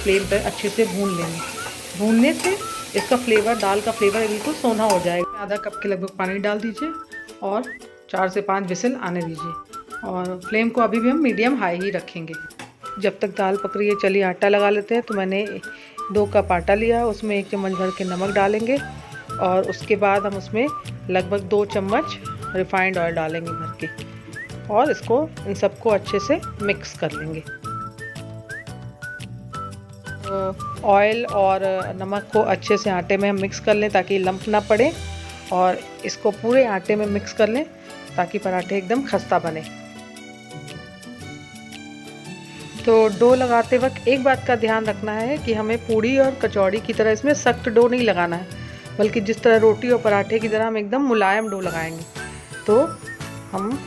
Flame पर अच्छे से भून लेंगे। भूनने से इसका फ्लेवर, दाल का फ्लेवर बिल्कुल सोना हो जाएगा। आधा कप के लगभग पानी डाल दीजिए और 4 से 5 विसल आने दीजिए और फ्लेम को अभी भी हम मीडियम हाई ही रखेंगे। जब तक दाल पक रही है चलिए आटा लगा लेते हैं। तो मैंने 2 कप आटा लिया, उसमें 1 चम्मच भर के नमक डालेंगे और उसके बाद हम उसमें लगभग 2 चम्मच रिफाइंड ऑयल डालेंगे भर के और इसको इन सबको अच्छे से मिक्स कर लेंगे। ऑयल और नमक को अच्छे से आटे में हम मिक्स कर लें ताकि लंप ना पड़े और इसको पूरे आटे में मिक्स कर लें ताकि पराठे एकदम खस्ता बने। तो डो लगाते वक्त एक बात का ध्यान रखना है कि हमें पूड़ी और कचौड़ी की तरह इसमें सख्त डो नहीं लगाना है, बल्कि जिस तरह रोटी और पराठे की तरह हम एकदम मुलायम डो लगाएंगे। तो हम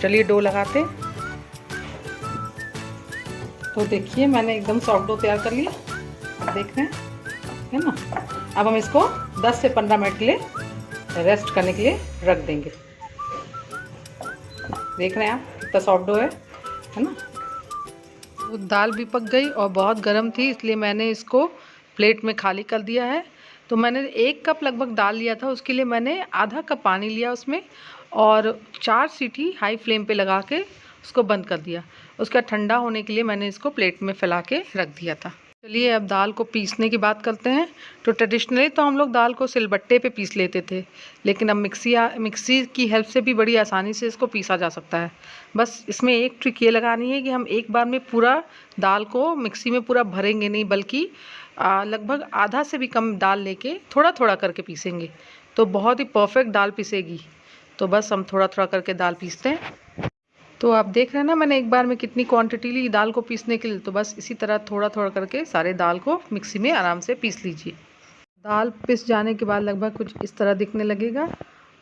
चलिए डो लगाते। तो देखिए मैंने एकदम सॉफ्ट डो तैयार कर लिया, आप देख रहे हैं, है ना। अब हम इसको 10 से 15 मिनट के लिए रेस्ट करने के लिए रख देंगे। देख रहे हैं आप कितना सॉफ्ट डो है ना। वो दाल भी पक गई और बहुत गर्म थी, इसलिए मैंने इसको प्लेट में खाली कर दिया है। तो मैंने 1 कप लगभग दाल लिया था, उसके लिए मैंने आधा कप पानी लिया उसमें और 4 सीटी हाई फ्लेम पे लगा के उसको बंद कर दिया। उसका ठंडा होने के लिए मैंने इसको प्लेट में फैला के रख दिया था। चलिए अब दाल को पीसने की बात करते हैं। तो ट्रेडिशनली तो हम लोग दाल को सिलबट्टे पे पीस लेते थे, लेकिन अब मिक्सी की हेल्प से भी बड़ी आसानी से इसको पीसा जा सकता है। बस इसमें एक ट्रिक ये लगानी है कि हम एक बार में पूरा दाल को मिक्सी में पूरा भरेंगे नहीं, बल्कि लगभग आधा से भी कम दाल लेके थोड़ा थोड़ा करके पीसेंगे, तो बहुत ही परफेक्ट दाल पिसेगी। तो बस हम थोड़ा थोड़ा करके दाल पीसते हैं। तो आप देख रहे हैं ना मैंने एक बार में कितनी क्वांटिटी ली दाल को पीसने के लिए। तो बस इसी तरह थोड़ा थोड़ा करके सारे दाल को मिक्सी में आराम से पीस लीजिए। दाल पिस जाने के बाद लगभग कुछ इस तरह दिखने लगेगा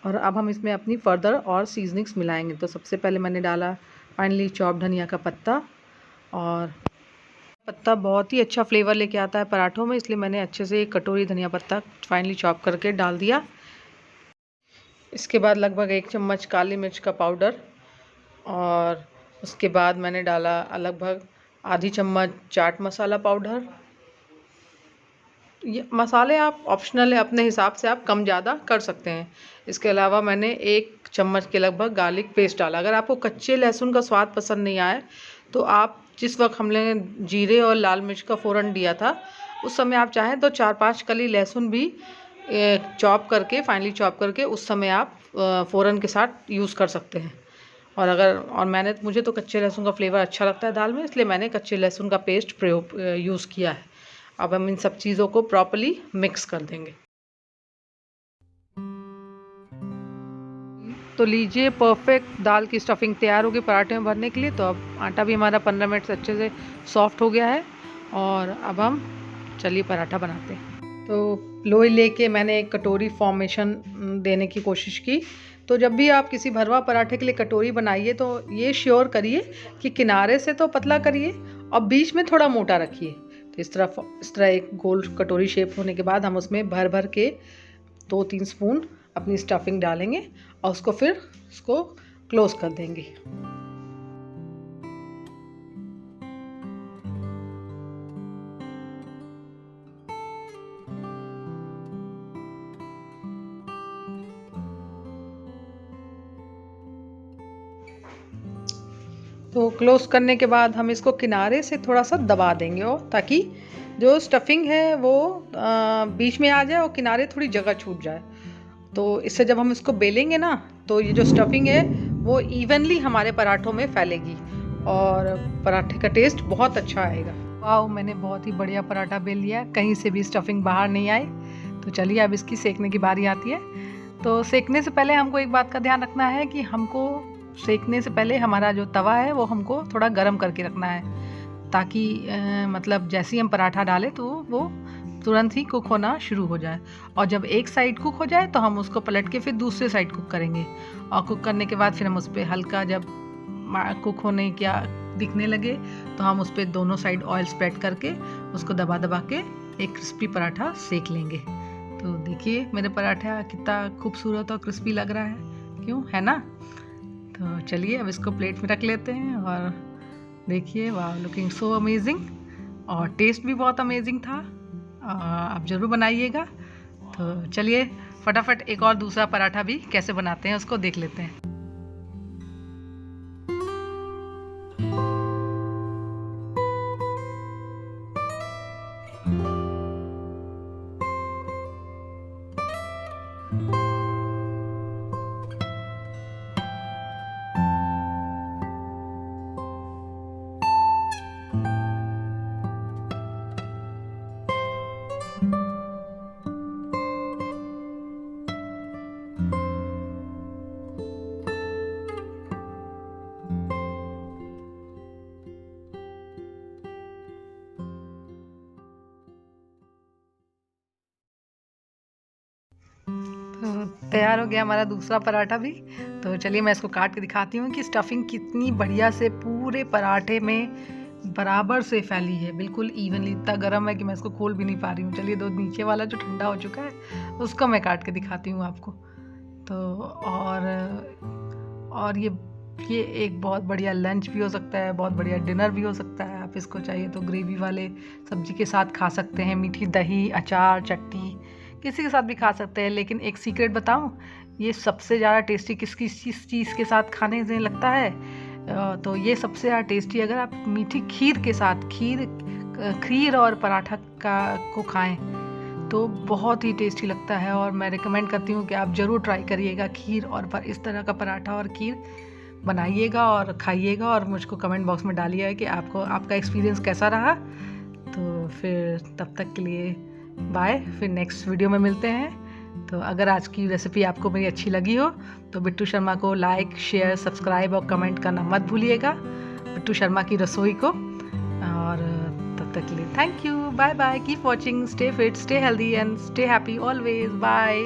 और अब हम इसमें अपनी फर्दर और सीजनिंग्स मिलाएंगे। तो सबसे पहले मैंने डाला फाइनली चॉप धनिया का पत्ता, और पत्ता बहुत ही अच्छा फ्लेवर लेके आता है पराठों में, इसलिए मैंने अच्छे से 1 कटोरी धनिया पत्ता फाइनली चॉप करके डाल दिया। इसके बाद लगभग 1 चम्मच काली मिर्च का पाउडर और उसके बाद मैंने डाला लगभग आधी चम्मच चाट मसाला पाउडर। ये मसाले आप ऑप्शनल है, अपने हिसाब से आप कम ज़्यादा कर सकते हैं। इसके अलावा मैंने 1 चम्मच के लगभग गार्लिक पेस्ट डाला। अगर आपको कच्चे लहसुन का स्वाद पसंद नहीं आए तो आप जिस वक्त हमने जीरे और लाल मिर्च का फ़ोरन दिया था उस समय आप चाहें तो 4-5 कली लहसुन भी चॉप करके फाइनली चॉप करके उस समय आप फ़ोरन के साथ यूज़ कर सकते हैं। और मुझे तो कच्चे लहसुन का फ्लेवर अच्छा लगता है दाल में, इसलिए मैंने कच्चे लहसुन का पेस्ट यूज़ किया है। अब हम इन सब चीज़ों को प्रॉपर्ली मिक्स कर देंगे। तो लीजिए परफेक्ट दाल की स्टफिंग तैयार होगी पराठे में भरने के लिए। तो अब आटा भी हमारा 15 मिनट से अच्छे से सॉफ्ट हो गया है और अब हम चलिए पराठा बनाते हैं। तो लोई लेके मैंने एक कटोरी फॉर्मेशन देने की कोशिश की। तो जब भी आप किसी भरवा पराठे के लिए कटोरी बनाइए तो ये श्योर करिए कि किनारे से तो पतला करिए और बीच में थोड़ा मोटा रखिए। तो इस तरह एक गोल कटोरी शेप होने के बाद हम उसमें भर भर के 2-3 स्पून अपनी स्टफिंग डालेंगे और उसको क्लोज कर देंगे। तो क्लोज करने के बाद हम इसको किनारे से थोड़ा सा दबा देंगे और ताकि जो स्टफिंग है वो बीच में आ जाए और किनारे थोड़ी जगह छूट जाए। तो इससे जब हम इसको बेलेंगे ना तो ये जो स्टफिंग है वो इवनली हमारे पराठों में फैलेगी और पराठे का टेस्ट बहुत अच्छा आएगा। वाह, मैंने बहुत ही बढ़िया पराठा बेल लिया, कहीं से भी स्टफिंग बाहर नहीं आई। तो चलिए अब इसकी सेकने की बारी आती है। तो सेकने से पहले हमको एक बात का ध्यान रखना है कि हमको सेकने से पहले हमारा जो तवा है वो हमको थोड़ा गर्म करके रखना है, ताकि मतलब जैसे ही हम पराठा डालें तो वो तुरंत ही कुक होना शुरू हो जाए। और जब एक साइड कुक हो जाए तो हम उसको पलट के फिर दूसरे साइड कुक करेंगे और कुक करने के बाद फिर हम उस पर हल्का जब कुक होने क्या दिखने लगे तो हम उस पर दोनों साइड ऑयल स्प्रेड करके उसको दबा दबा के एक क्रिस्पी पराठा सेक लेंगे। तो देखिए मेरे पराठा कितना खूबसूरत और क्रिस्पी लग रहा है, क्यों, है ना। तो चलिए अब इसको प्लेट में रख लेते हैं और देखिए, वाह, लुकिंग सो अमेजिंग। और टेस्ट भी बहुत अमेजिंग था। आप ज़रूर बनाइएगा। तो चलिए फटाफट एक और दूसरा पराठा भी कैसे बनाते हैं उसको देख लेते हैं। तो तैयार हो गया हमारा दूसरा पराठा भी। तो चलिए मैं इसको काट के दिखाती हूँ कि स्टफिंग कितनी बढ़िया से पूरे पराठे में बराबर से फैली है, बिल्कुल इवनली। इतना गर्म है कि मैं इसको खोल भी नहीं पा रही हूँ। चलिए दो नीचे वाला जो ठंडा हो चुका है उसको मैं काट के दिखाती हूँ आपको। तो और ये एक बहुत बढ़िया लंच भी हो सकता है, बहुत बढ़िया डिनर भी हो सकता है। आप इसको चाहिए तो ग्रेवी वाले सब्जी के साथ खा सकते हैं, मीठी दही, अचार, चटनी किसी के साथ भी खा सकते हैं। लेकिन एक सीक्रेट बताऊं, ये सबसे ज़्यादा टेस्टी किस चीज़ के साथ खाने से लगता है, तो ये सबसे ज़्यादा टेस्टी अगर आप मीठी खीर के साथ खीर और पराठा को खाएं तो बहुत ही टेस्टी लगता है। और मैं रिकमेंड करती हूँ कि आप ज़रूर ट्राई करिएगा खीर और इस तरह का पराठा और खीर बनाइएगा और खाइएगा, और मुझको कमेंट बॉक्स में डालिएगा कि आपका एक्सपीरियंस कैसा रहा। तो फिर तब तक के लिए बाय, फिर नेक्स्ट वीडियो में मिलते हैं। तो अगर आज की रेसिपी आपको मेरी अच्छी लगी हो तो बिट्टू शर्मा को लाइक, शेयर, सब्सक्राइब और कमेंट करना मत भूलिएगा, बिट्टू शर्मा की रसोई को। और तब तक के लिए thank you, bye bye, keep watching, stay fit, stay healthy and stay happy always, bye.